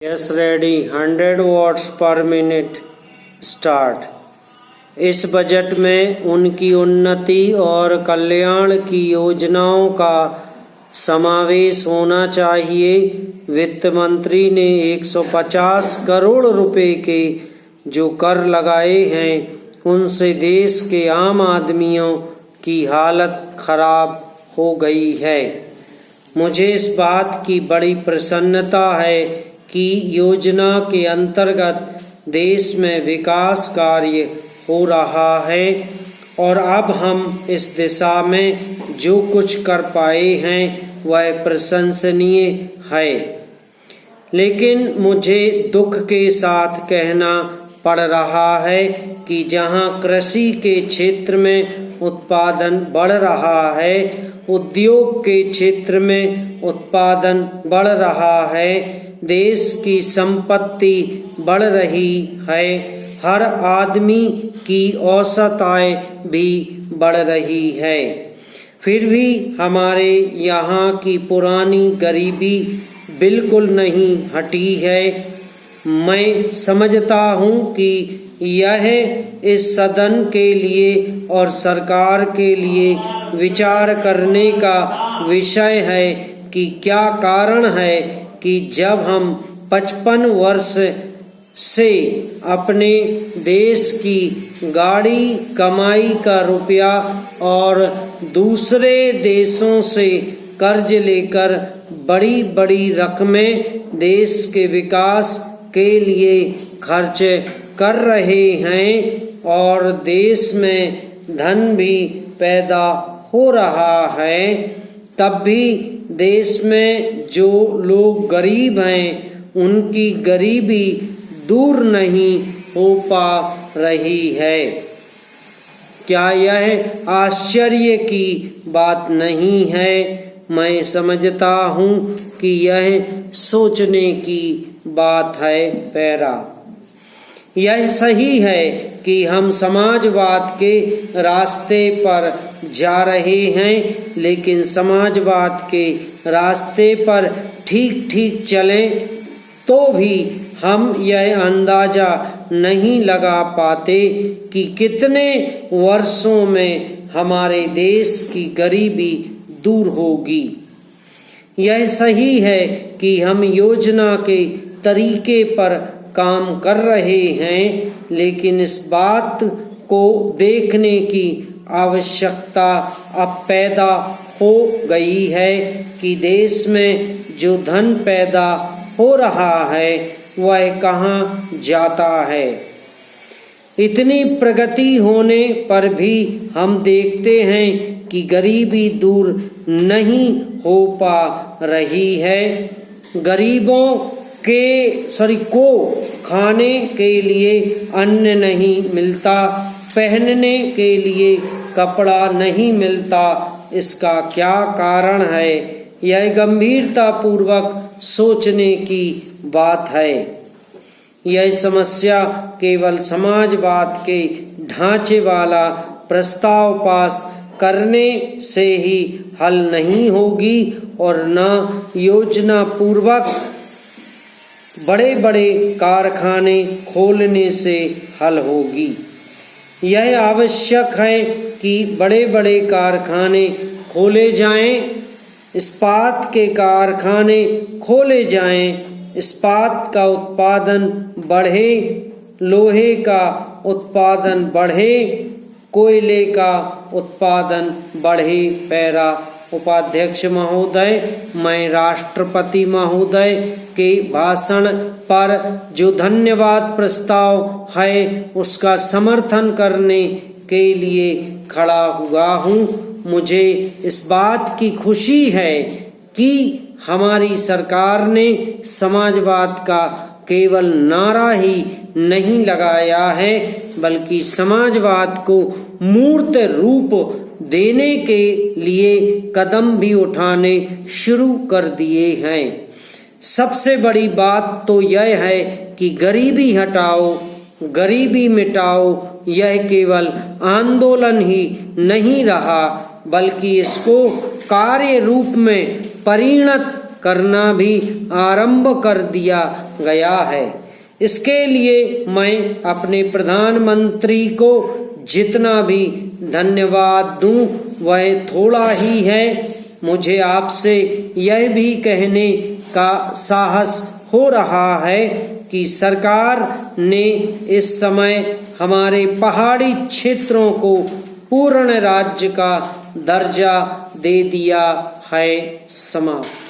Yes ready 100 watts per minute start. इस budget में उनकी उन्नति और कल्याण की योजनाओं का समावेश होना चाहिए। वित्त मंत्री ने 150 करोड़ रुपए के जो कर लगाए हैं उनसे देश के आम आदमियों की हालत खराब हो गई है। मुझे इस बात की बड़ी प्रसन्नता है कि योजना के अंतर्गत देश में विकास कार्य हो रहा है और अब हम इस दिशा में जो कुछ कर पाए हैं वह प्रशंसनीय है। लेकिन मुझे दुख के साथ कहना पड़ रहा है कि जहां कृषि के क्षेत्र में उत्पादन बढ़ रहा है, उद्योग के क्षेत्र में उत्पादन बढ़ रहा है, देश की संपत्ति बढ़ रही है, हर आदमी की औसत आय भी बढ़ रही है, फिर भी हमारे यहाँ की पुरानी गरीबी बिल्कुल नहीं हटी है। मैं समझता हूँ कि यह इस सदन के लिए और सरकार के लिए विचार करने का विषय है कि क्या कारण है कि जब हम 55 वर्ष से अपने देश की गाड़ी कमाई का रुपया और दूसरे देशों से कर्ज लेकर बड़ी बड़ी रकमें देश के विकास के लिए खर्च कर रहे हैं और देश में धन भी पैदा हो रहा है, तब भी देश में जो लोग गरीब हैं उनकी गरीबी दूर नहीं हो पा रही है। क्या यह आश्चर्य की बात नहीं है? मैं समझता हूँ कि यह सोचने की बात है। पैरा यह सही है कि हम समाजवाद के रास्ते पर जा रहे हैं, लेकिन समाजवाद के रास्ते पर ठीक ठीक चलें तो भी हम यह अंदाजा नहीं लगा पाते कि कितने वर्षों में हमारे देश की गरीबी दूर होगी। यह सही है कि हम योजना के तरीके पर काम कर रहे हैं, लेकिन इस बात को देखने की आवश्यकता अब पैदा हो गई है कि देश में जो धन पैदा हो रहा है वह कहाँ जाता है। इतनी प्रगति होने पर भी हम देखते हैं कि गरीबी दूर नहीं हो पा रही है। गरीबों को खाने के लिए अन्न नहीं मिलता, पहनने के लिए कपड़ा नहीं मिलता। इसका क्या कारण है? यह गंभीरता पूर्वक सोचने की बात है। यह समस्या केवल समाजवाद के ढांचे वाला प्रस्ताव पास करने से ही हल नहीं होगी और न योजना पूर्वक बड़े बड़े कारखाने खोलने से हल होगी। यह आवश्यक है कि बड़े बड़े कारखाने खोले जाएं, इस्पात के कारखाने खोले जाएं, इस्पात का उत्पादन बढ़े, लोहे का उत्पादन बढ़े, कोयले का उत्पादन बढ़े। पैरा उपाध्यक्ष महोदय, मैं राष्ट्रपति महोदय के भाषण पर जो धन्यवाद प्रस्ताव है उसका समर्थन करने के लिए खड़ा हुआ हूँ। मुझे इस बात की खुशी है कि हमारी सरकार ने समाजवाद का केवल नारा ही नहीं लगाया है, बल्कि समाजवाद को मूर्त रूप देने के लिए कदम भी उठाने शुरू कर दिए हैं। सबसे बड़ी बात तो यह है कि गरीबी हटाओ, गरीबी मिटाओ यह केवल आंदोलन ही नहीं रहा, बल्कि इसको कार्य रूप में परिणत करना भी आरंभ कर दिया गया है। इसके लिए मैं अपने प्रधानमंत्री को जितना भी धन्यवाद दूं वह थोड़ा ही है। मुझे आपसे यह भी कहने का साहस हो रहा है कि सरकार ने इस समय हमारे पहाड़ी क्षेत्रों को पूर्ण राज्य का दर्जा दे दिया है। समाप्त।